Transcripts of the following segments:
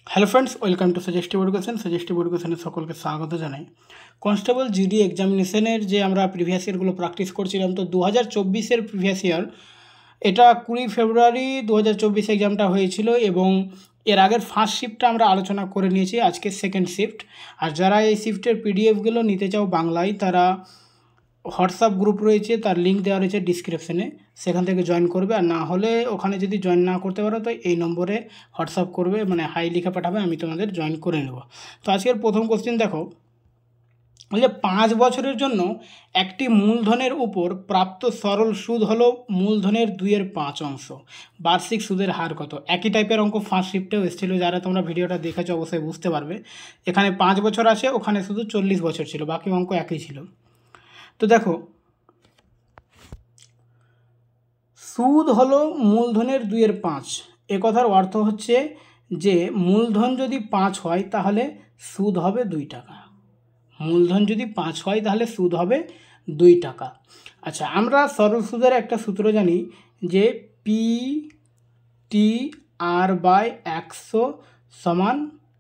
Hello friends, welcome to suggestive education. Suggestive এডুকেশনের সকলকে স্বাগত জানাই। কনস্টেবল জিডি এক্সামিনেশনের যে আমরা প্রিভিয়াস ইয়ারগুলো প্র্যাকটিস করছিলাম, তো 2024-এর প্রিভিয়াস ইয়ার এটা 20 ফেব্রুয়ারি 2024 এক্সামটা হয়েছিল এবং এর আগের ফার্স্ট শিফটটা আমরা আলোচনা করে নিয়েছি, আজকে সেকেন্ড শিফট। আর যারা এই শিফটের পিডিএফগুলো নিতে চাও বাংলায়, তারা হোয়াটসঅ্যাপ গ্রুপ রয়েছে, তার লিঙ্ক দেওয়া রয়েছে ডিসক্রিপশনে, সেখান থেকে জয়েন করবে। আর না হলে ওখানে যদি জয়েন না করতে পারো তো এই নম্বরে হোয়াটসঅ্যাপ করবে, মানে হাই লিখে পাঠাবে, আমি তোমাদের জয়েন করে নেব। তো আজকের প্রথম কোশ্চেন দেখো, বলছে 5 বছরের জন্য একটি মূলধনের উপর প্রাপ্ত সরল সুদ হলো মূলধনের 2/5 অংশ। বার্ষিক সুদের হার কত? একই টাইপের অঙ্ক ফার্স্ট শিফটেও এসেছিল, যারা তোমরা ভিডিওটা দেখেছো অবশ্যই বুঝতে পারবে। এখানে 5 বছর আছে, ওখানে শুধু 40 বছর ছিল, বাকি অঙ্ক একই ছিল। তো দেখো, সুদ হলো মূলধনের 2/5। এ কথার অর্থ হচ্ছে যে মূলধন যদি 5 হয় তাহলে সুদ হবে 2 টাকা। মূলধন যদি 5 হয় তাহলে সুদ হবে 2 টাকা। আচ্ছা, আমরা সরল সুদের একটা সূত্র জানি যে P/100 সমান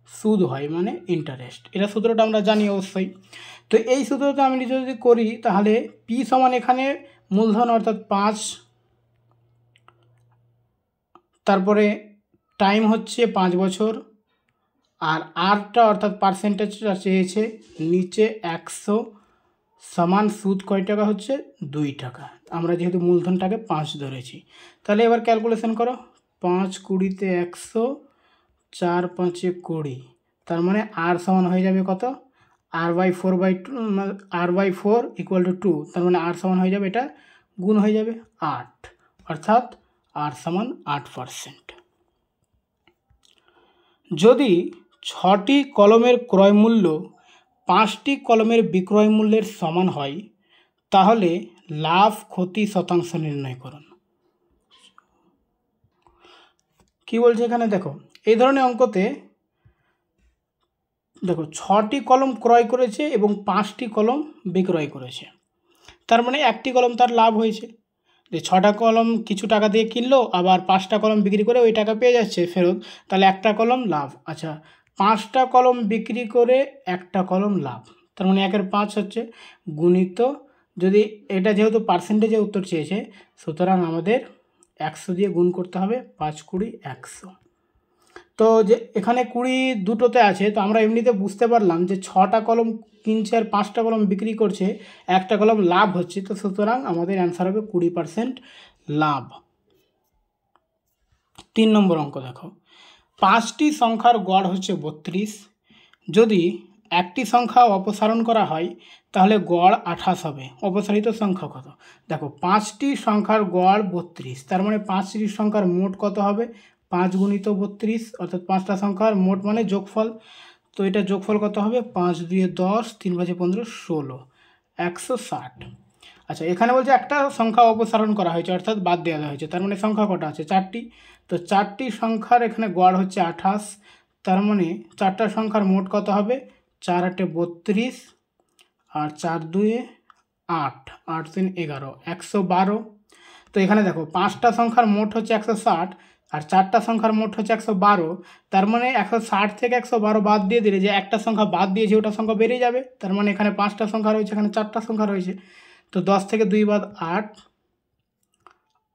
সুদ হয়, মানে ইন্টারেস্ট। এটা সূত্রটা আমরা জানি অবশ্যই। তো এই সূত্রটা আমি যদি করি তাহলে পি সমান এখানে মূলধন অর্থাৎ 5, তারপরে টাইম হচ্ছে 5 বছর, আর আরটা অর্থাৎ পার্সেন্টেজটা চেয়েছে নিচে 100 সমান সুদ কয় টাকা হচ্ছে? 2 টাকা। আমরা যেহেতু মূলধনটাকে 5 ধরেছি, তাহলে এবার ক্যালকুলেশন করো। 5 20-তে 100, 4 5-এ 20, তার মানে আর সমান হয়ে যাবে কত? R/4 = 2, তার মানে আর সমান হয়ে যাবে, এটা গুণ হয়ে যাবে 8, অর্থাৎ আর সমান 8%। যদি 6টি কলমের ক্রয় মূল্য 5টি কলমের বিক্রয় মূল্যের সমান হয় তাহলে লাভ ক্ষতি শতাংশ নির্ণয় করুন। কি বলছে এখানে দেখো, এই ধরনের অঙ্কতে দেখো 6টি কলম ক্রয় করেছে এবং 5টি কলম বিক্রয় করেছে, তার মানে একটি কলম তার লাভ হয়েছে। যে 6টা কলম কিছু টাকা দিয়ে কিনলো, আবার 5টা কলম বিক্রি করে ওই টাকা পেয়ে যাচ্ছে ফেরত, তাহলে একটা কলম লাভ। আচ্ছা, 5টা কলম বিক্রি করে একটা কলম লাভ, তার মানে 1/5 হচ্ছে গুণিত, যদি এটা যেহেতু পার্সেন্টেজে উত্তর চেয়েছে সুতরাং আমাদের 100 দিয়ে গুণ করতে হবে। 5 20 100। তো যে এখানে 20 দুটোতে আছে, তো আমরা এমনিতে বুঝতে পারলাম যে 6টা কলম কিনছে আর 5টা কলম বিক্রি করছে, একটা কলম লাভ হচ্ছে, তো সুতরাং আমাদের অ্যান্সার হবে 20% লাভ। 3 নম্বর অঙ্ক দেখো, 5টি সংখ্যার গড় হচ্ছে 32। যদি একটি সংখ্যা অপসারণ করা হয় তাহলে গড় 28 হবে। অপসারিত সংখ্যা কত? দেখো, 5টি সংখ্যার গড় 32, তার মানে 5টি সংখ্যার মোট কত হবে? 5 × 32, অর্থাৎ 5টা সংখ্যার মোট মানে যোগফল। তো এটা যোগফল কত হবে? 5 2 10, 3 5 15 16, 160। আচ্ছা, এখানে বলছে একটা সংখ্যা অপসারণ করা হয়েছে, অর্থাৎ বাদ দেওয়া হয়েছে, তার মানে সংখ্যা কটা আছে? 4টি। তো 4টি সংখ্যার এখানে গড় হচ্ছে 28, তার মানে 4টা সংখ্যার মোট কত হবে? 4 8 32, আর 4 2 8, 8 3 11, 112। তো এখানে দেখো 5টা সংখ্যার মোট হচ্ছে 160 আর 4টা সংখ্যার মোট হচ্ছে 112, তার মানে 160 থেকে 112 বাদ দিয়ে দিলে যে একটা সংখ্যা বাদ দিয়েছে ওটা সংখ্যা বেড়ে যাবে, তার মানে এখানে 5টা সংখ্যা রয়েছে, এখানে 4টা সংখ্যা রয়েছে। তো 10 থেকে 2 বাদ 8,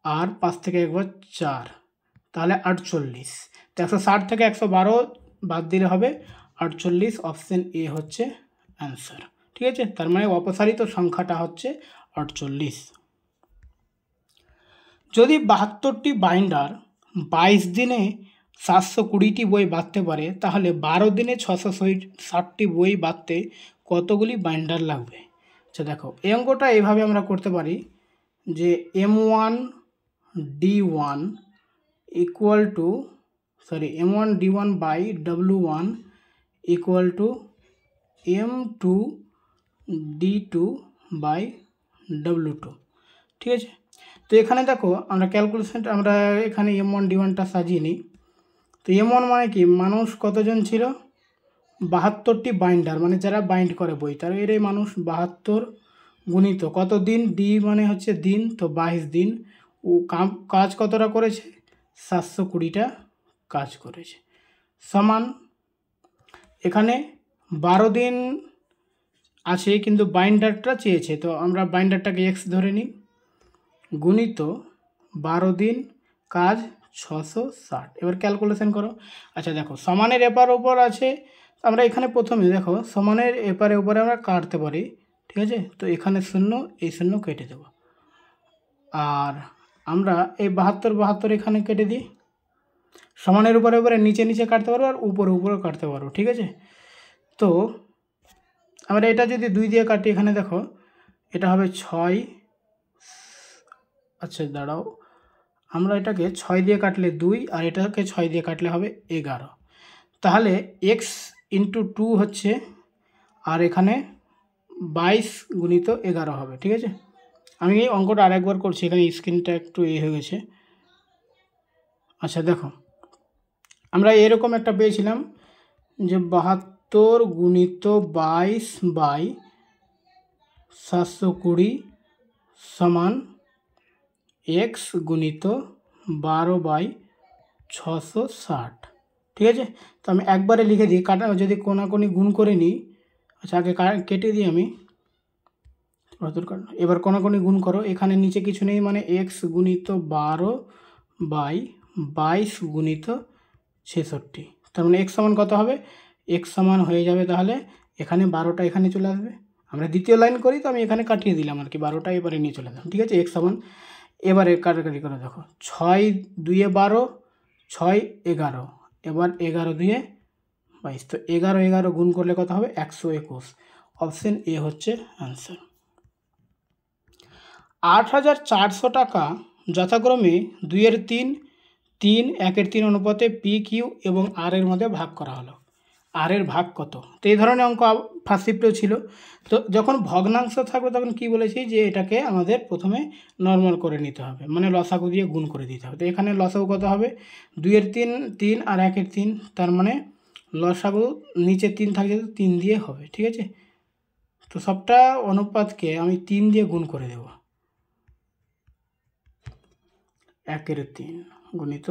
আর 5 থেকে 1 বাদ 4, তাহলে 48। তো 160 থেকে 112 বাদ দিলে হবে 48। অপশন এ হচ্ছে অ্যান্সার। ঠিক আছে, তার মানে অপসারিত সংখ্যাটা হচ্ছে 48। যদি 72টি বাইন্ডার 22 দিনে 720টি বই বাঁধতে পারে তাহলে 12 দিনে 660টি বই বাঁধতে কতগুলি বাইন্ডার লাগবে? আচ্ছা দেখো, এই অঙ্কটা এইভাবে আমরা করতে পারি যে M1D1 by W1 equal to M2D2 by W2। ঠিক আছে, তো এখানে দেখো আমরা ক্যালকুলেশনটা আমরা এখানে M1D1টা সাজিয়ে নিই। তো M1 মানে কি? মানুষ কতজন ছিল? 72টি বাইন্ডার, মানে যারা বাইন্ড করে বই, তার এরাই মানুষ। 72 গুণিত কত দিন? ডি মানে হচ্ছে দিন, তো 22 দিন। ও কাজ কতটা করেছে? 720টা কাজ করেছে। সমান এখানে 12 দিন আছে কিন্তু বাইন্ডারটা চেয়েছে, তো আমরা বাইন্ডারটাকে এক্স ধরে নিই, গুণিত 12 দিন কাজ 660। এবার ক্যালকুলেশন করো। আচ্ছা দেখো, সমানের এপার ওপর আছে, আমরা এখানে প্রথমে দেখো সমানের এপারে ওপরে আমরা কাটতে পারি, ঠিক আছে। তো এখানে শূন্য, এই শূন্য কেটে দেব, আর আমরা এই 72 এখানে কেটে দিই। সমানের উপরে উপরে নিচে নিচে কাটতে পারবো, আর উপরে উপরে কাটতে পারবো, ঠিক আছে। তো আমরা এটা যদি 2 দিয়ে কাটি, এখানে দেখো এটা হবে 6, আচ্ছা দাঁড়াও, আমরা এটাকে 6 দিয়ে কাটলে 2, আর এটাকে 6 দিয়ে কাটলে হবে 11। তাহলে এক্স ইন্টু 2 হচ্ছে, আর এখানে 22 গুণিত 11 হবে, ঠিক আছে। আমি এই অঙ্কটা আরেকবার করছি, এখানে স্ক্রিনটা একটু হয়ে গেছে। আচ্ছা দেখো, আমরা এরকম একটা পেয়েছিলাম যে 72 গুণিত 22 বাই 720 সমান এক্স গুণিত 12 বাই 660, ঠিক আছে। তো আমি একবারে লিখে দিই, কাটা যদি কোনাকুনি গুণ করে নিই। আচ্ছা আগে কেটে দিই আমি, এবার কোনাকুনি গুণ করো, এখানে নিচে কিছু নেই, মানে এক্স গুণিত 12 বাই 22 গুণিত 66। তার মানে এক্স সমান কত হবে? এক্স সমান হয়ে যাবে তাহলে এখানে 12টা এখানে চলে আসবে। আমরা দ্বিতীয় লাইন করি, তো আমি এখানে কাটিয়ে দিলাম আর কি, 12টা এবারে নিয়ে চলে আসলাম, ঠিক আছে। এক্স সমান, এবারে কাটাকাটি করে দেখো, 6 2 12, 6 11, এবার 11 2 22, তো 11 11 গুণ করলে কত হবে? 121। অপশন এ হচ্ছে অ্যান্সার। 8400 টাকা যথাক্রমে 2 3, 3 1 3 অনুপাতে পি কিউ এবং আর এর মধ্যে ভাগ করা হলো। আর এর ভাগ কত? তো এই ধরনের অঙ্ক ফার্স্ট শিফটেও ছিল। তো যখন ভগ্নাংশ থাকবে তখন কি বলেছি, যে এটাকে আমাদের প্রথমে নর্মাল করে নিতে হবে, মানে লসাগু দিয়ে গুণ করে দিতে হবে। তো এখানে লসাগু কত হবে? 2 3 3 আর 1 3, তার মানে লসাগু নিচে 3 থাকছে, তো 3 দিয়ে হবে, ঠিক আছে। তো সবটা অনুপাতকে আমি 3 দিয়ে গুণ করে দেব। 1 3 গুণিত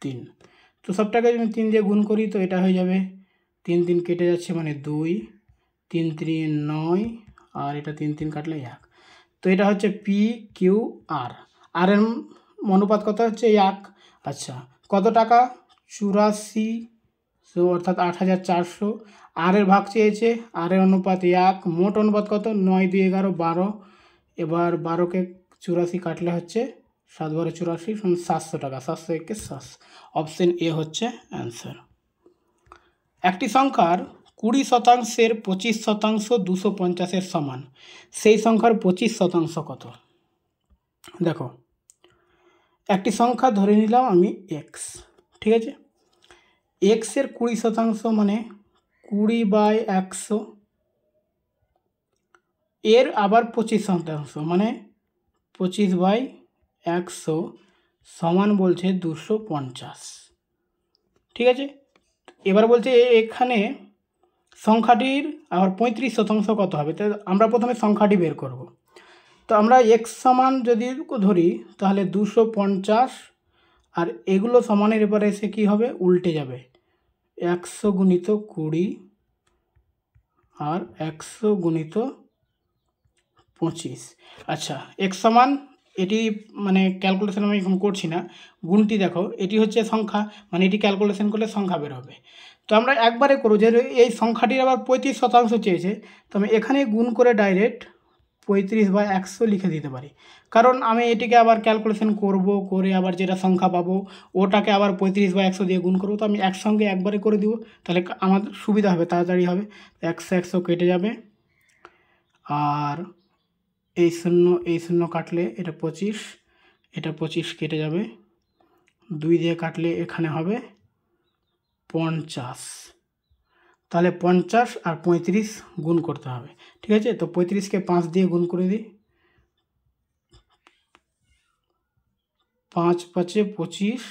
3, তো সবটাকে যদি 3 দিয়ে গুণ করি, তো এটা হয়ে যাবে 3 3 কেটে যাচ্ছে, মানে 2, 3 3 9, আর এটা 3 3 কাটলে 1। তো এটা হচ্ছে পি কিউ আর, আর এর অনুপাত কত হচ্ছে? 1। আচ্ছা, কত টাকা? 84, অর্থাৎ 8400। আর এর ভাগ চেয়েছে, আর এর অনুপাত 1, মোট অনুপাত কত? 9 2 11 12। এবার 12কে 84 কাটলে হচ্ছে 7 12 84, 700 টাকা, 700 1 700। অপশন এ হচ্ছে অ্যান্সার। একটি সংখ্যার 20% 25% 250 সমান, সেই সংখ্যার 25% কত? দেখো, একটি সংখ্যা ধরে নিলাম আমি এক্স, ঠিক আছে। এক্সের 20% মানে 20/100, এর আবার 25% মানে 25/100 সমান বলছে 250, ঠিক আছে। এবার বলছে এখানে সংখ্যাটির আবার 35% কত হবে? তো আমরা প্রথমে সংখ্যাটি বের করব। তো আমরা এক্স সমান যদি ধরি, তাহলে 250, আর এগুলো সমানের এবারে এসে কী হবে? উল্টে যাবে, 100 গুণিত 20 আর 100 গুণিত 25। আচ্ছা, এক্স সমান, এটি মানে ক্যালকুলেশন আমি এখন করছি না, গুণটি দেখো, এটি হচ্ছে সংখ্যা, মানে এটি ক্যালকুলেশন করলে সংখ্যা বের হবে। তো আমরা একবারে করব, যে এই সংখ্যাটির আবার 35% চেয়েছে, তো আমি এখানে গুণ করে ডাইরেক্ট 35/100 লিখে দিতে পারি, কারণ আমি এটিকে আবার ক্যালকুলেশন করব, করে আবার যেটা সংখ্যা পাবো ওটাকে আবার 35/100 দিয়ে গুণ করবো। তো আমি একসঙ্গে একবারে করে দিব, তাহলে আমার সুবিধা হবে, তাড়াতাড়ি হবে। 100 100 কেটে যাবে, আর এই শূন্য কাটলে এটা 25, এটা 25 কেটে যাবে, 2 দিয়ে কাটলে এখানে হবে 50। তাহলে 50 আর 35 গুণ করতে হবে, ঠিক আছে। তো 35কে 5 দিয়ে গুণ করে দিই, 5 5 25,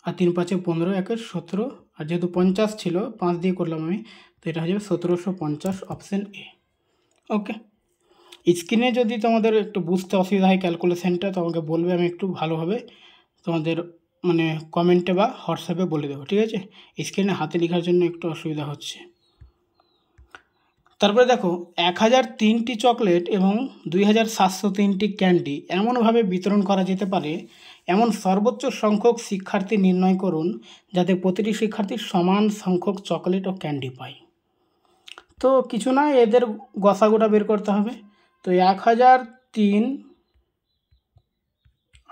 আর 3 5 15, 1 17, আর যেহেতু 50 ছিল 5 দিয়ে করলাম আমি, তো এটা হয়ে যাবে 1750, অপশন এ। ওকে, স্ক্রিনে যদি তোমাদের একটু বুঝতে অসুবিধা হয় ক্যালকুলেশনটা, তো আমাকে বলবে, আমি একটু ভালোভাবে তোমাদের মানে কমেন্টে বা হোয়াটসঅ্যাপে বলে দেবো, ঠিক আছে। স্ক্রিনে হাতে লেখার জন্য একটু অসুবিধা হচ্ছে। তারপরে দেখো 1003টি চকলেট এবং 2703টি ক্যান্ডি এমনভাবে বিতরণ করা যেতে পারে এমন সর্বোচ্চ সংখ্যক শিক্ষার্থী নির্ণয় করুন যাতে প্রতিটি শিক্ষার্থী সমান সংখ্যক চকলেট ও ক্যান্ডি পায়। তো কিছু না, এদের গসাগুটা বের করতে হবে। তো 1003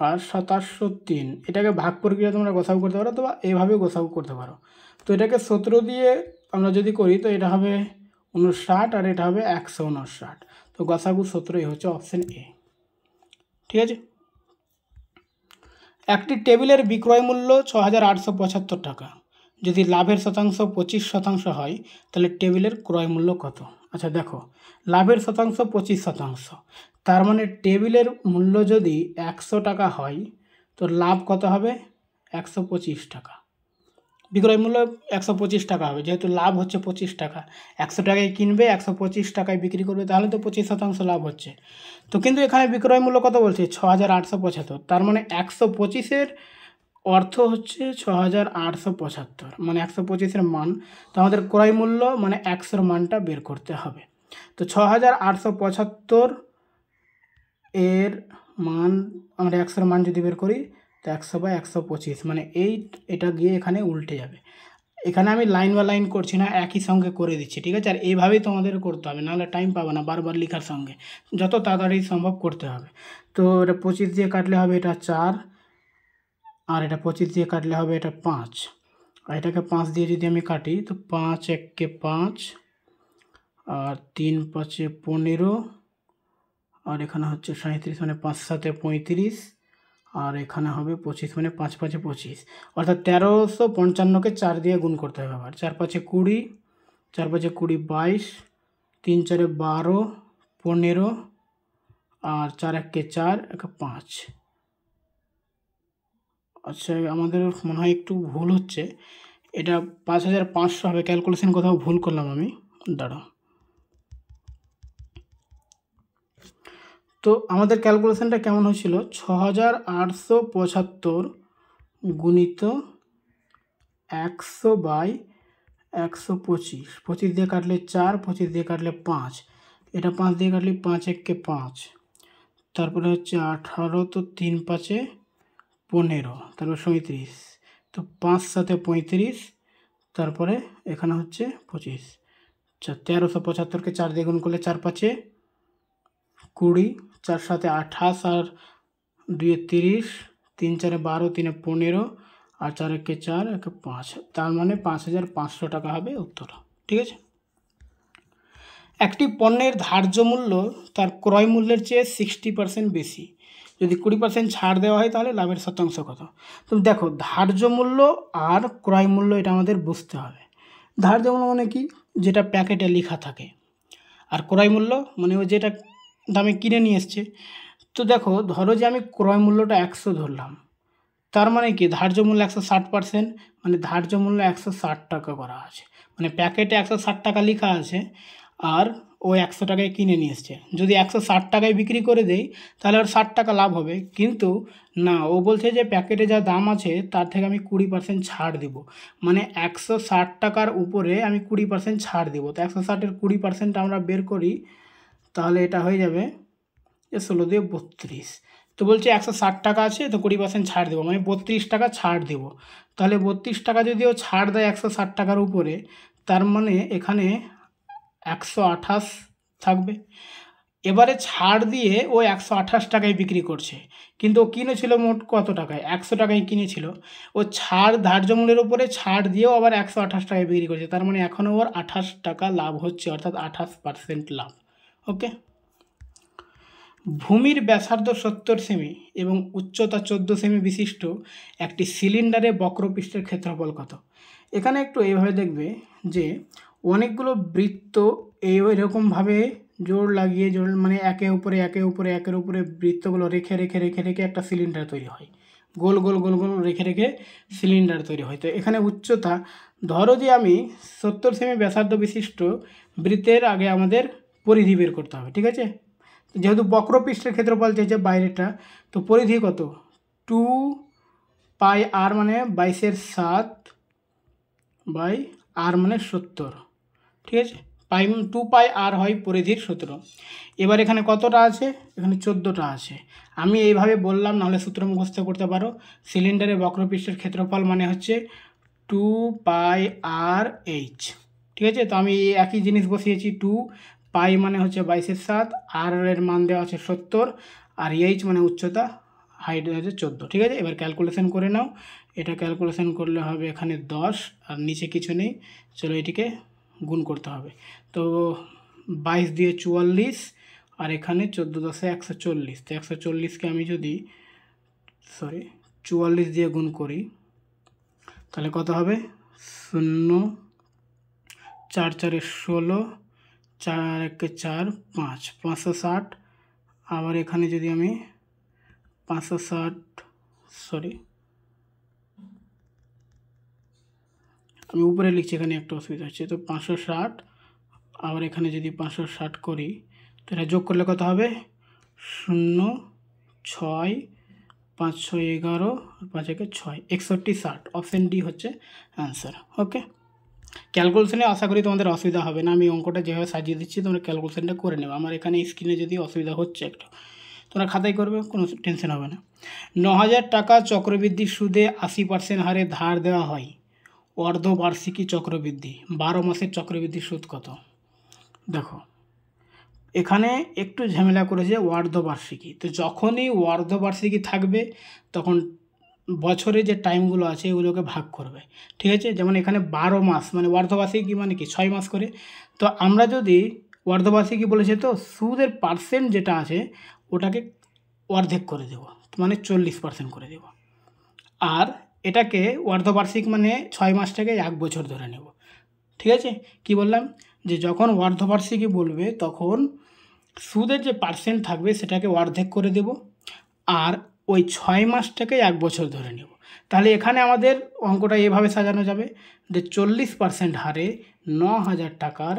আর 2703 এটাকে ভাগ প্রক্রিয়া তোমরা গোসাগু করতে পারো, তো এইভাবে গোসাগু করতে পারো। তো এটাকে 17 দিয়ে আমরা যদি করি তো এটা হবে 59 আর এটা হবে 159। তো গসাগু 17 হচ্ছে অপশন এ, ঠিক আছে। একটি টেবিলের বিক্রয় মূল্য 6875 টাকা। যদি লাভের শতাংশ 25% হয় তাহলে টেবিলের ক্রয় মূল্য কত? আচ্ছা দেখো, লাভের শতাংশ 25%, তার মানে টেবিলের মূল্য যদি 100 টাকা হয় তো লাভ কত হবে? 125 টাকা। বিক্রয় মূল্য 125 টাকা হবে, যেহেতু লাভ হচ্ছে 25 টাকা। 100 টাকায় কিনবে, 125 টাকায় বিক্রি করবে, তাহলে তো 25% লাভ হচ্ছে। তো কিন্তু এখানে বিক্রয় মূল্য কত বলছে? 6875। তার মানে 125-এর অর্থ হচ্ছে 6875, মানে 125-এর মান। তো আমাদের ক্রয় মূল্য মানে 100-র মানটা বের করতে হবে। তো 6875 এর মান আমরা 100-র মান যদি বের করি তো 100/125, মানে এটা গিয়ে এখানে উল্টে যাবে। এখানে আমি লাইন বা লাইন করছি না, একই সঙ্গে করে দিচ্ছি, ঠিক আছে। আর এইভাবেই তোমাদের করতে হবে, নাহলে টাইম পাবে না বারবার লেখার সঙ্গে, যত তাড়াতাড়ি সম্ভব করতে হবে। তো এটা 25 দিয়ে কাটলে হবে এটা 4, আর এটা 25 দিয়ে কাটলে হবে এটা 5, আর এটাকে 5 দিয়ে যদি আমি কাটি তো 5 1 5, আর 3 5 15, আর এখানে হচ্ছে 37, মানে 5 7 35, আর এখানে হবে 25, মানে 5 5 25, অর্থাৎ 1355-কে 4 দিয়ে গুণ করতে হবে। আবার 4 5 20, 4 5 20 22, 3 4 12 15, আর 4 1 4 1 5। আচ্ছা, আমাদের মনে হয় একটু ভুল হচ্ছে, এটা 5500 হবে। ক্যালকুলেশন কোথাও ভুল করলাম আমি, দাঁড়াও। তো আমাদের ক্যালকুলেশনটা কেমন হয়েছিল? 6875 গুণিত 100/125, 25 দিয়ে কাটলে 4, 25 দিয়ে কাটলে 5, এটা 5 দিয়ে কাটলে 5 1 5, তারপরে হচ্ছে 18, তো 3 5 15, তারপর 37, তো 5 7 35, তারপরে এখানে হচ্ছে 25। আচ্ছা, 1375-কে 4 দিয়ে গুণ করলে 4 5 20, 4 7 28, আর 2 30, 3 4 12, 3 15, আর 4 1 4 1 5, তার মানে 5500 টাকা হবে উত্তর, ঠিক আছে। একটি পণ্যের ধার্য মূল্য তার ক্রয় মূল্যের চেয়ে 60% বেশি। যদি 20% ছাড় দেওয়া হয় তাহলে লাভের শতাংশ কত? তো দেখো, ধার্য মূল্য আর ক্রয় মূল্য এটা আমাদের বুঝতে হবে। ধার্য মূল্য মানে কি? যেটা প্যাকেটে লেখা থাকে। আর ক্রয় মূল্য মানে ও যেটা দামে কিনে নিয়ে এসছে। তো দেখো, ধরো যে আমি ক্রয় মূল্যটা 100 ধরলাম, তার মানে কি ধার্য মূল্য 160%, মানে ধার্য মূল্য 160 টাকা করা আছে, মানে প্যাকেটে 160 টাকা লেখা আছে আর ও 100 টাকায় কিনে নিয়ে এসছে। যদি 160 টাকায় বিক্রি করে দেই তাহলে ওর 60 টাকা লাভ হবে, কিন্তু না, ও বলছে যে প্যাকেটে যা দাম আছে তার থেকে আমি 20% ছাড় দেবো, মানে 160 টাকার উপরে আমি 20% ছাড় দেবো। তো 160-এর 20% আমরা বের করি, তাহলে এটা হয়ে যাবে 16 দিয়ে 32। তো বলছে 160 টাকা আছে, তো 20% ছাড় দেবো, মানে 32 টাকা ছাড় দেবো। তাহলে 32 টাকা যদিও ছাড় দেয় 160 টাকার উপরে, তার মানে এখানে 128 থাকবে। এবারে ছাড় দিয়ে ও 128 টাকায় বিক্রি করছে, কিন্তু ও কিনেছিল মোট কত টাকায়? 100 টাকায় কিনেছিল। ও ছাড় ধার্য মূল্যের উপরে ছাড় দিয়েও আবার 128 টাকায় বিক্রি করছে, তার মানে এখনও ওর 28 টাকা লাভ হচ্ছে, অর্থাৎ 28% লাভ। ওকে। ভূমির ব্যাসার্ধ 70 সেমি এবং উচ্চতা 14 সেমি বিশিষ্ট একটি সিলিন্ডারে বক্রপৃষ্ঠের ক্ষেত্রফল কত? এখানে একটু এইভাবে দেখবে যে অনেকগুলো বৃত্ত এরকমভাবে জোর লাগিয়ে মানে একের উপরে বৃত্তগুলো রেখে রেখে রেখে রেখে একটা সিলিন্ডার তৈরি হয়, গোল গোল গোল গোল রেখে রেখে সিলিন্ডার তৈরি হয়। তো এখানে উচ্চতা, ধরো যে আমি 70 সেমি ব্যাসার্ধ বিশিষ্ট বৃত্তের আগে আমাদের পরিধি বের করতে হবে, ঠিক আছে। যেহেতু বক্রপৃষ্ঠের ক্ষেত্রফল চেয়েছে বাইরেটা, তো পরিধি কত? 2 পাই আর মানে 22/7 বাই আর মানে 70, ঠিক আছে। পাই 2 পাই আর হয় পরিধির সূত্র। এবার এখানে কতটা আছে? এখানে 14টা আছে। আমি এইভাবে বললাম, নাহলে সূত্র মুখস্থ করতে পারো। সিলিন্ডারের বক্রপৃষ্ঠের ক্ষেত্রফল মানে হচ্ছে 2 পাই আর এইচ, ঠিক আছে। তো আমি একই জিনিস বসিয়েছি, 2 পাই মানে হচ্ছে 22/7, আর এর মান দেওয়া আছে 70, আর এইচ মানে উচ্চতা, হাইট হচ্ছে 14, ঠিক আছে। এবার ক্যালকুলেশন করে নাও। এটা ক্যালকুলেশন করলে হবে এখানে 10, আর নিচে কিছু নেই। চলো এটিকে গুণ করতে হবে। তো 22 দিয়ে 44, আর এখানে 14 10 140। তো 140কে আমি যদি 44 দিয়ে গুণ করি তাহলে কত হবে? 0, 4 4 16, 4 1 4 5, 560। আবার এখানে যদি আমি 560, আমি উপরে লিখছি, এখানে একটা অসুবিধা হচ্ছে। তো 560, আবার এখানে যদি 560 করি তো এটা যোগ করলে কত হবে? 0 6 5 6 11, 5 1 6, 61 60। অপশান ডি হচ্ছে অ্যান্সার। ওকে, ক্যালকুলেশনে আশা করি তোমাদের অসুবিধা হবে না। আমি অঙ্কটা যেভাবে সাজিয়ে দিচ্ছি তোমরা ক্যালকুলেশনটা করে নেবে। আমার এখানে স্ক্রিনে যদি অসুবিধা হচ্ছে একটু, তোমরা খাতায় করবে, কোনো টেনশন হবে না। 9,000 টাকা চক্রবৃদ্ধি সুদে 80% হারে ধার দেওয়া হয়। অর্ধবার্ষিকী চক্রবৃদ্ধি 12 মাসের চক্রবৃদ্ধি সুদ কত? দেখো এখানে একটু ঝামেলা করেছে, অর্ধবার্ষিকী। তো যখনই অর্ধবার্ষিকী থাকবে তখন বছরে যে টাইমগুলো আছে এগুলোকে ভাগ করবে, ঠিক আছে। যেমন এখানে 12 মাস মানে অর্ধবার্ষিকী মানে কি 6 মাস করে। তো আমরা যদি অর্ধবার্ষিকী বলেছে, তো সুদের পার্সেন্ট যেটা আছে ওটাকে অর্ধেক করে দেব, মানে 40% করে দেব। আর এটাকে অর্ধবার্ষিক মানে 6 মাসটাকে 1 বছর ধরে নেব, ঠিক আছে। কি বললাম? যে যখন অর্ধবার্ষিকী বলবে তখন সুদের যে পার্সেন্ট থাকবে সেটাকে অর্ধেক করে দেব, আর ওই 6 মাসটাকে 1 বছর ধরে নেব। তাহলে এখানে আমাদের অঙ্কটা এভাবে সাজানো যাবে যে 40% হারে 9,000 টাকার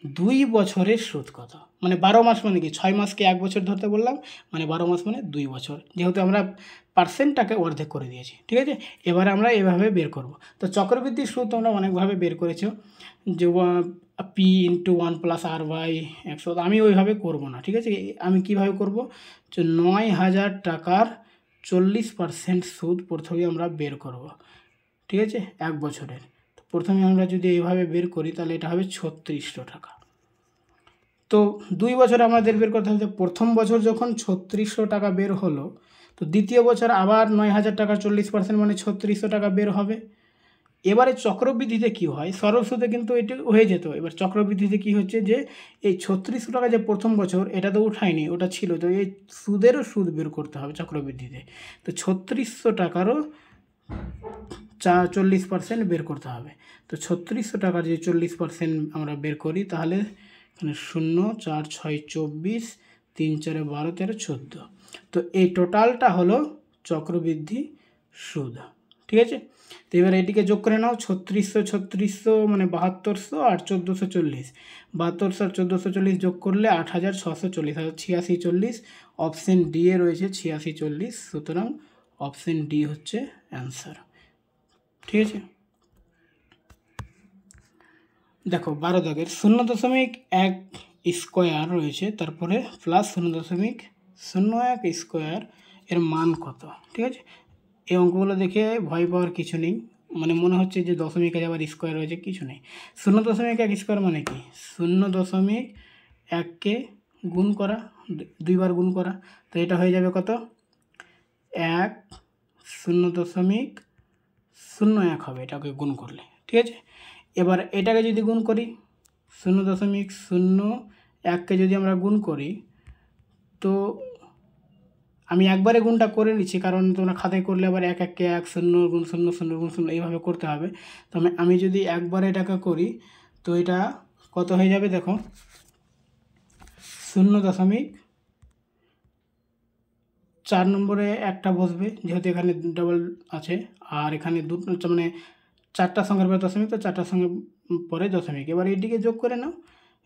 2 বছরের সুদ কত? মানে 12 মাস মানে কি 6 মাসকে 1 বছর ধরতে বললাম, মানে 12 মাস মানে 2 বছর, যেহেতু আমরা পার্সেন্টটাকে অর্ধেক করে দিয়েছি, ঠিক আছে। এবারে আমরা এভাবে বের করব। তো চক্রবৃদ্ধি সুদ তোমরা অনেকভাবে বের করেছো, যে P into 1 plus R by 100। আমি ওইভাবে করব না, ঠিক আছে। আমি কিভাবে করব? যে 9,000 টাকার 40% সুদ প্রথমে আমরা বের করব, ঠিক আছে, 1 বছরের। তো প্রথমে আমরা যদি এইভাবে বের করি তাহলে এটা হবে 3600 টাকা। তো 2 বছর আমাদের বের করতে হবে। প্রথম বছর যখন 3600 টাকা বের হলো, তো দ্বিতীয় বছর আবার 9,000 টাকার 40% মানে 3600 টাকা বের হবে। এবারে চক্রবৃদ্ধিতে কি হয়? সরল সুদে কিন্তু এটি হয়ে যেত। এবার চক্রবৃদ্ধিতে কি হচ্ছে, যে এই 3600 টাকা যে প্রথম বছর এটা তো উঠায়নি, ওটা ছিল। তো এই সুদেরও সুদ বের করতে হবে চক্রবৃদ্ধিতে। তো 3600 টাকারও 40% বের করতে হবে। তো 3600 টাকার যে 40% আমরা বের করি তাহলে এখানে 0 4 6 24, 3 4 12 13 14। তো এই টোটালটা হলো চক্রবৃদ্ধি সুদ, ঠিক আছে। তো এবার এটিকে যোগ করে নাও। 3600 মানে 7200, আর 1440, 7200 আর 1440 যোগ করলে 8640, 86 40। অপশন ডি এ রয়েছে 86 40। সুতরাং অপশন ডি হচ্ছে অ্যান্সার, ঠিক আছে। দেখো 12 দাগের 0.1 স্কোয়ার রয়েছে, তারপরে প্লাস 0.01 স্কোয়ার, এর মান কত? ঠিক আছে, এই অঙ্কগুলো দেখে ভয় পাওয়ার কিছু নেই। মানে মনে হচ্ছে যে দশমিকের আবার স্কোয়ার রয়েছে, কিছু নেই। 0.1 স্কোয়ার মানে কি 0.1কে গুণ করা, 2 বার গুণ করা। তো এটা হয়ে যাবে কত? 1 0.01 হবে এটাকে গুণ করলে, ঠিক আছে। এবার এটাকে যদি গুণ করি 0.01কে যদি আমরা গুণ করি, তো আমি একবারে গুণটা করে নিচ্ছি, কারণ তোমরা খাতায় করলে আবার 1 1কে 1 0 গুণ 0 0 গুণ 0 এইভাবে করতে হবে। তো আমি যদি একবারে এটাকে করি তো এটা কত হয়ে যাবে? দেখো 0.4 নম্বরে একটা বসবে, যেহেতু এখানে ডবল আছে, আর এখানে দুটো মানে 4টা সংখ্যার পরে দশমিক, তো 4টার সঙ্গে পরে দশমিক। এবার এটিকে যোগ করে নাও।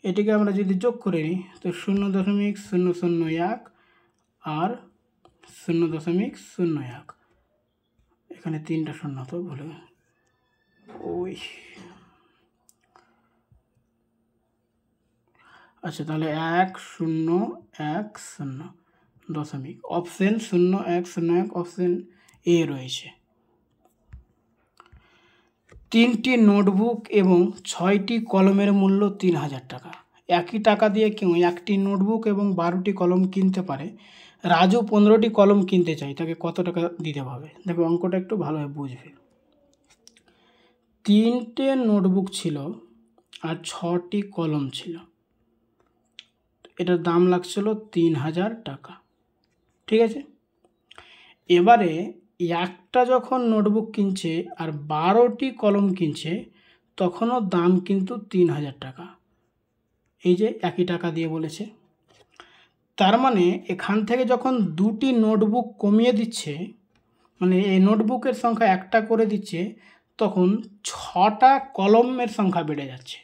এটিকে আমরা যদি যোগ করে নিই তো 0.001 আর 0.01, এখানে 3টা শূন্য তো ভুলে ওই আচ্ছা, তাহলে 1 0 1 0 দশমিক অপশন 0 1 0 1 অপশন এ রয়েছে। 3টি নোটবুক এবং 6টি কলমের মূল্য 3000 টাকা। একই টাকা দিয়ে কেউ একটি নোটবুক এবং 12টি কলম কিনতে পারে। রাজু 15টি কলম কিনতে চাই, তাকে কত টাকা দিতে হবে? দেখো অঙ্কটা একটু ভালোভাবে বুঝবে। 3টে নোটবুক ছিল আর 6টি কলম ছিল, এটার দাম লাগছিল 3000 টাকা। ঠিক আছে, এবারে একটা যখন নোটবুক কিনছে আর 12টি কলম কিনছে, তখনও দাম কিন্তু 3000 টাকা। এই যে একই টাকা দিয়ে বলেছে, তার মানে এখান থেকে যখন 2টি নোটবুক কমিয়ে দিচ্ছে, মানে এই নোটবুকের সংখ্যা একটা করে দিচ্ছে, তখন 6টা কলমের সংখ্যা বেড়ে যাচ্ছে।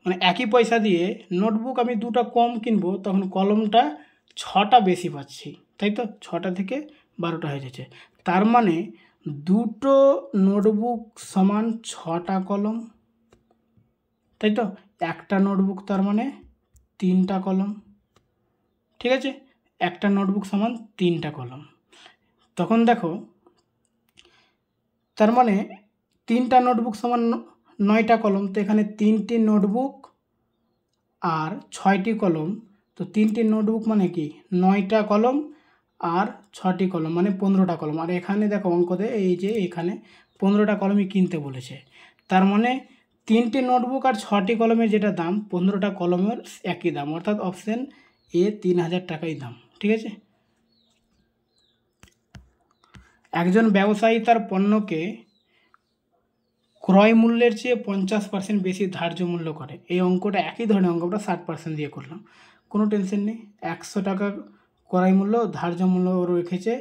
মানে একই পয়সা দিয়ে নোটবুক আমি 2টা কম কিনবো, তখন কলমটা 6টা বেশি পাচ্ছি, তাই তো? 6টা থেকে 12টা হয়ে যাচ্ছে। তার মানে 2টো নোটবুক সমান 6টা কলম, তাই তো? একটা নোটবুক তার মানে 3টা কলম। ঠিক আছে, একটা নোটবুক সমান 3টা কলম। তখন দেখো, তার মানে 3টা নোটবুক সমান 9টা কলম। তো এখানে 3টি নোটবুক আর 6টি কলম, তো 3টি নোটবুক মানে কি 9টা কলম আর 6টি কলম মানে 15টা কলম। আর এখানে দেখো অঙ্কতে এই যে এখানে 15টা কলমই কিনতে বলেছে, তার মানে 3টি নোটবুক আর 6টি কলমের যেটা দাম, 15টা কলমের একই দাম, অর্থাৎ অপশন এ 3000 টাকাই দাম। ঠিক আছে, একজন ব্যবসায়ী তার পণ্যকে ক্রয় মূল্যের চেয়ে 50% বেশি ধার্য মূল্য করে। এই অঙ্কটা একই ধরনের অঙ্ক, আমরা 60% দিয়ে করলাম, কোনো টেনশন নেই। 100 টাকা ক্রয় মূল্য, ধার্য মূল্য রেখেছে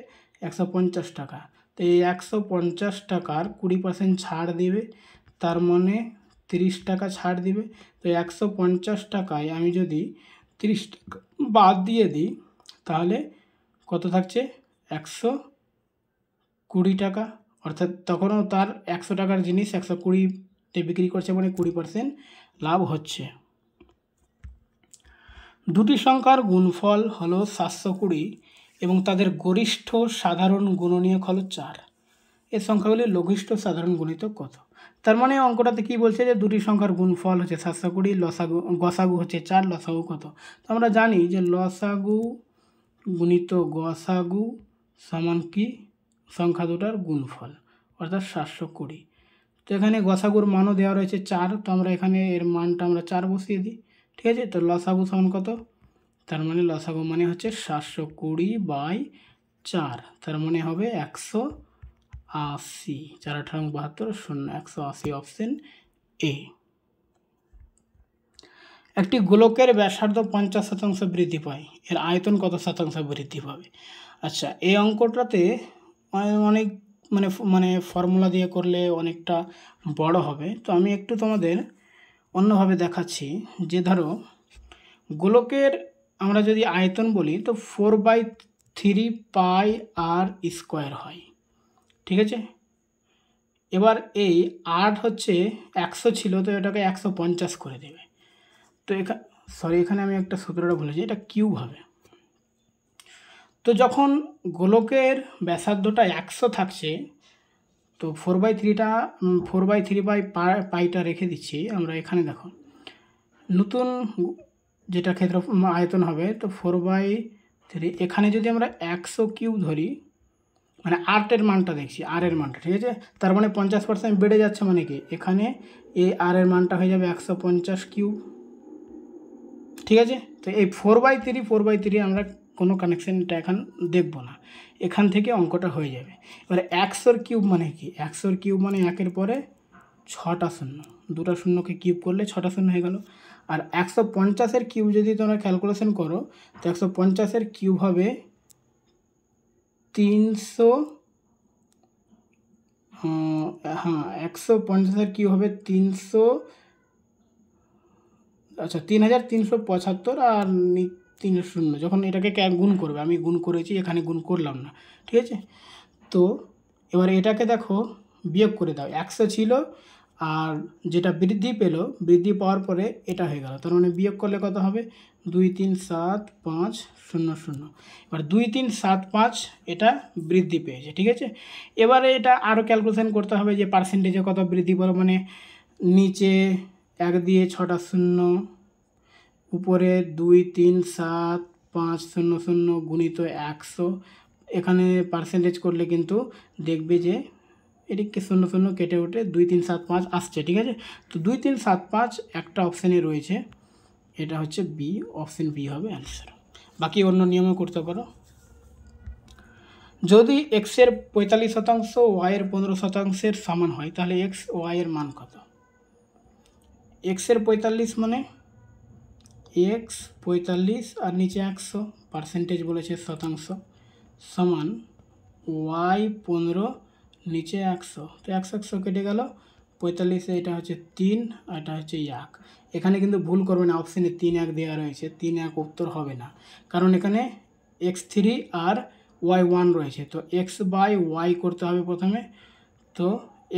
150 টাকা। তো এই 150 টাকার 20% ছাড় দিবে, তার মানে 30 টাকা ছাড় দিবে। তো 150 টাকায় আমি যদি 30 টাকা বাদ দিয়ে দিই, তাহলে কত থাকছে? 120 টাকা। অর্থাৎ তখনও তার 100 টাকার জিনিস 120তে বিক্রি করছে, মানে 20% লাভ হচ্ছে। দুটি সংখ্যার গুণফল হলো 720 এবং তাদের গরিষ্ঠ সাধারণ গুণনীয়ক হলো 4। এই সংখ্যাগুলির লঘিষ্ঠ সাধারণ গুণিতক কত? তার মানে অঙ্কটাতে কি বলছে, যে দুটি সংখ্যার গুণফল হচ্ছে 720, গসাগু হচ্ছে 4, লসাগু কত? তো আমরা জানি যে লসাগু গুণিত গসাগু সমান কি সংখ্যা দুটার গুণফল, অর্থাৎ 720। তো এখানে গসাগুর মানও দেওয়া রয়েছে 4, তো আমরা এখানে এর মানটা আমরা 4 বসিয়ে দিই। ঠিক আছে, তো লসাগু সমান কত? তার মানে লসাগু মানে হচ্ছে 720/4, তার মানে হবে 180। 4 8 72 0, 180 অপশন এ। একটি গোলকের ব্যাসার্ধ 50% বৃদ্ধি পায়, এর আয়তন কত শতাংশ বৃদ্ধি পাবে? আচ্ছা, এই অঙ্কটাতে অনেক মানে ফর্মুলা দিয়ে করলে অনেকটা বড় হবে, তো আমি একটু তোমাদের অন্যভাবে দেখাচ্ছি। যে ধরো গোলকের আমরা যদি আয়তন বলি, তো 4/3 পাই আর স্কোয়ার হয়। ঠিক আছে, এবার এই 8 হচ্ছে 100 ছিল, তো এটাকে 150 করে দেবে। তো এখানে আমি একটা সূত্রটা বলেছি, এটা কিউব হবে। তো যখন গোলকের ব্যাসার্ধটা 100 থাকছে, তো 4/3টা 4/3 রেখে দিচ্ছি আমরা। এখানে দেখো নতুন যেটা ক্ষেত্র আয়তন হবে, তো 4/3, এখানে যদি আমরা 100 কিউব ধরি, মানে 8-এর মানটা দেখছি, আর-এর মানটা। ঠিক আছে, তার মানে 50% বেড়ে যাচ্ছে, মানে কি এখানে এই আর-এর মানটা হয়ে যাবে 150 কিউব। ঠিক আছে, তো এই 4/3 আমরা কোনো কানেকশানটা এখন দেখব না, এখান থেকে অঙ্কটা হয়ে যাবে। এবারে 100-র কিউব মানে কি? 100-র কিউব মানে 1-এর পরে 6টা শূন্য, 2টা শূন্যকে কিউব করলে 6টা শূন্য হয়ে গেল। আর 150-এর কিউব যদি তোমরা ক্যালকুলেশন করো, তো 150-এর কিউব হবে 300, হ্যাঁ 150-এর কিউব হবে 300, আচ্ছা 3375, আর 3 শূন্য যখন এটাকে গুণ করবে, আমি গুণ করেছি, এখানে গুণ করলাম না। ঠিক আছে, তো এবার এটাকে দেখো বিয়োগ করে দাও, 100 ছিল আর যেটা বৃদ্ধি পেল, বৃদ্ধি পাওয়ার পরে এটা হয়ে গেল, তার মানে বিয়োগ করলে কত হবে 2 3 7 5 0 0। এবার 2 3 7 5 এটা বৃদ্ধি পেয়েছে, ঠিক আছে। এবারে এটা আরও ক্যালকুলেশন করতে হবে যে পার্সেন্টেজে কত বৃদ্ধি পেল, মানে নিচে 1 দিয়ে 6টা 0, উপরে 2 3 7 5 0 0 গুণিত 100। এখানে পার্সেন্টেজ করলে কিন্তু দেখবে যে এদিকে 0 0 কেটে উঠে 2 3 7 5 আসছে, ঠিক আছে। তো 2 3 7 5 একটা অপশানে রয়েছে, এটা হচ্ছে বি, অপশান বি হবে অ্যান্সার। বাকি অন্য নিয়মে করতে পারো। যদি এক্সের 45% ওয়াইয়ের 15%-এর সমান হয় তাহলে এক্স ওয়াইয়ের মান কত? এক্সের 45 মানে এক্স 45 আর নিচে 100, পার্সেন্টেজ বলেছে শতাংশ, সমান ওয়াই 15 নিচে 100। তো 100 কেটে গেল, 45 এটা হচ্ছে 3 আর এটা হচ্ছে 1। এখানে কিন্তু ভুল করবে না, অপশানে 3 1 দেওয়া রয়েছে, 3 1 উত্তর হবে না, কারণ এখানে x3 আর y1 রয়েছে। তো এক্স বাই ওয়াই করতে হবে প্রথমে। তো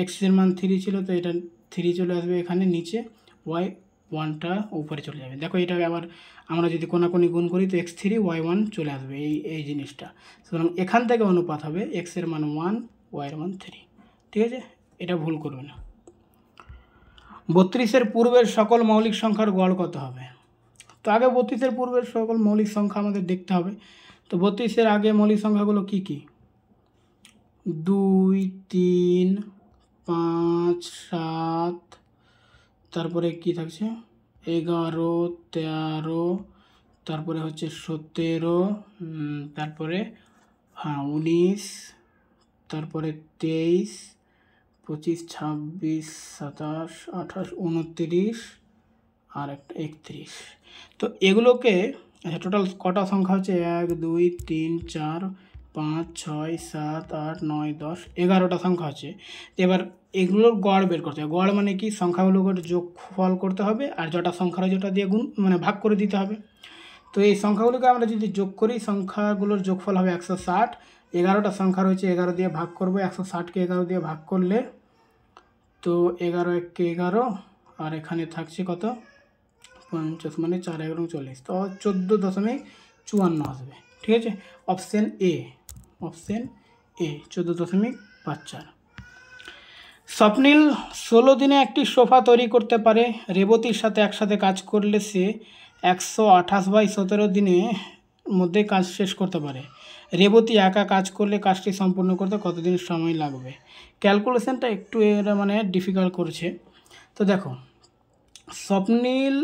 এক্সের মান 3 ছিল, তো এটা 3 চলে আসবে এখানে নিচে, y1টা উপরে চলে যাবে। দেখো এটাকে আবার আমরা যদি কোনাকুনি গুণ করি তো x3 y1 চলে আসবে, এই জিনিসটা। সুতরাং এখান থেকে অনুপাত হবে এক্সের মান 1 ওয়াইয়ের মান 3, ঠিক আছে, এটা ভুল করবে না। 32-এর পূর্বের সকল মৌলিক সংখ্যার গড় কত হবে? তো আগে 32-এর পূর্বের সকল মৌলিক সংখ্যা আমাদের দেখতে হবে। তো 32-এর আগে মৌলিক সংখ্যাগুলো কি কি? 2 3 5 7, তারপরে কি থাকছে 11 13, তারপরে হচ্ছে 17, তারপরে 19, তারপরে 23 25 26 27 28 29 আর একটা 31। তো এগুলোকে আচ্ছা টোটাল কটা সংখ্যা হচ্ছে 1 2 3 4 5 6 7 8 9 10 11টা সংখ্যা আছে। এবার এগুলোর গড় বের করতে হবে। গড় মানে কি, সংখ্যাগুলোকে যোগফল করতে হবে আর যটা সংখ্যা রয়েছে ওটা দিয়ে গুণ মানে ভাগ করে দিতে হবে। তো এই সংখ্যাগুলোকে আমরা যদি যোগ করি সংখ্যাগুলোর যোগফল হবে 160। 11টা সংখ্যা রয়েছে, 11 দিয়ে ভাগ করবো, 160কে 11 দিয়ে ভাগ করলে তো 11 1 11, আর এখানে থাকছে কত 50 মানে 4 11 40, তো 14.54 আসবে, ঠিক আছে। Option A 14.54। স্বপ্নিল 16 দিনে একটি সোফা তৈরি করতে পারে। রেবতীর সাথে একসাথে কাজ করলে সে 128/17 দিনের মধ্যে কাজ শেষ করতে পারে। রেবতী একা কাজ করলে কাজটি সম্পূর্ণ করতে কতদিন সময় লাগবে? ক্যালকুলেশনটা একটু এরা মানে ডিফিকাল্ট করছে। তো দেখো স্বপ্নিল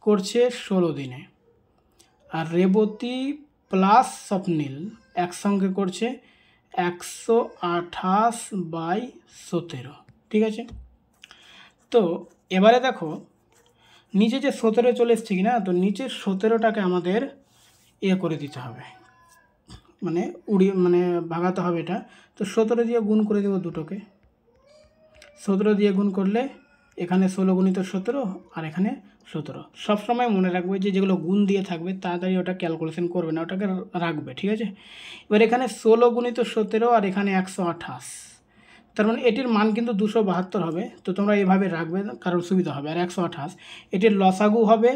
করছে 16 দিনে, আর রেবতী প্লাস স্বপ্নিল একসঙ্গে করছে 128/17, ঠিক আছে। তো এবারে দেখো নিচে যে 17 চলে এসছে কি না, তো নিচের 17টাকে আমাদের করে দিতে হবে, মানে মানে ভাগাতে হবে এটা। তো 17 দিয়ে গুণ করে দেবো দুটোকে, 17 দিয়ে গুণ করলে এখানে 16 গুণিত 17 আর এখানে 17। সবসময় মনে রাখবে যে যেগুলো গুণ দিয়ে থাকবে তাড়াতাড়ি ওটা ক্যালকুলেশন করবে না, ওটাকে রাখবে, ঠিক আছে। এবার এখানে 16 গুণিত 17 আর এখানে 128, তার মানে এটির মান কিন্তু 272 হবে। তো তোমরা এইভাবে রাখবে কারণ সুবিধা হবে। আর 128 এটির লসাগু হবে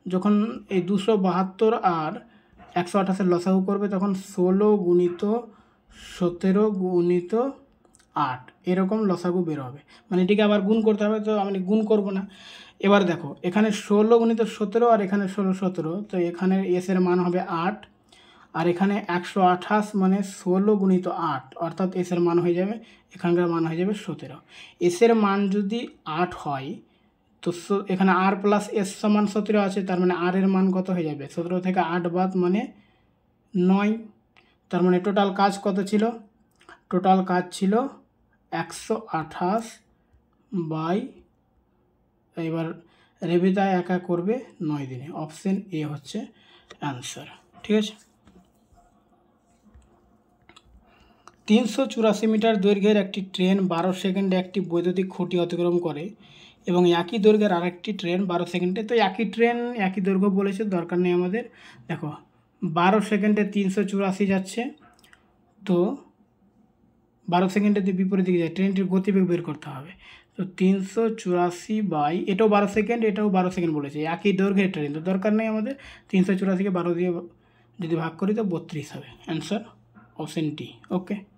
যখন এই 272 আর 128-এর লসাগু করবে তখন 16 গুণিত 17 গুণিত 8 এরকম লসাগু বের হবে, মানে এটিকে আবার গুণ করতে হবে। তো আমি গুণ করব না। এবার দেখো এখানে 16 গুণিত 17 আর এখানে 16 17, তো এখানে এসের মান হবে 8 আর এখানে 128 মানে 16 গুণিত 8, অর্থাৎ এসের মান হয়ে যাবে এখানকার মান হয়ে যাবে 17। এসের মান যদি 8 হয় তো এখানে আর প্লাস এস সমান 17 আছে, তার মানে আর এর মান কত হয়ে যাবে 17 থেকে 8 বাদ মানে 9। তার মানে টোটাল কাজ কত ছিল? টোটাল কাজ ছিল 128 বাই, এবার রেবিতা একা করবে 9 দিনে। অপশন এ হচ্ছে অ্যান্সার, ঠিক আছে। 384 মিটার দৈর্ঘ্যের একটি ট্রেন 12 সেকেন্ডে একটি বৈদ্যুতিক খুঁটি অতিক্রম করে এবং একই দৈর্ঘ্যের আরেকটি ট্রেন 12 সেকেন্ডে। তো একই ট্রেন একই দৈর্ঘ্য বলেছে, দরকার নেই আমাদের। দেখো 12 সেকেন্ডে 384 যাচ্ছে, তো 12 সেকেন্ডে দিয়ে বিপরীত দিকে যায়, ট্রেনটির গতিবেগ বের করতে হবে। তো 384 বাই, এটাও 12 সেকেন্ড, এটাও 12 সেকেন্ড বলেছে, একই দৈর্ঘ্যের ট্রেন, তো দরকার নেই আমাদের। 384কে 12 দিয়ে যদি ভাগ করি তো 32 হবে। Answer option D. ওকে।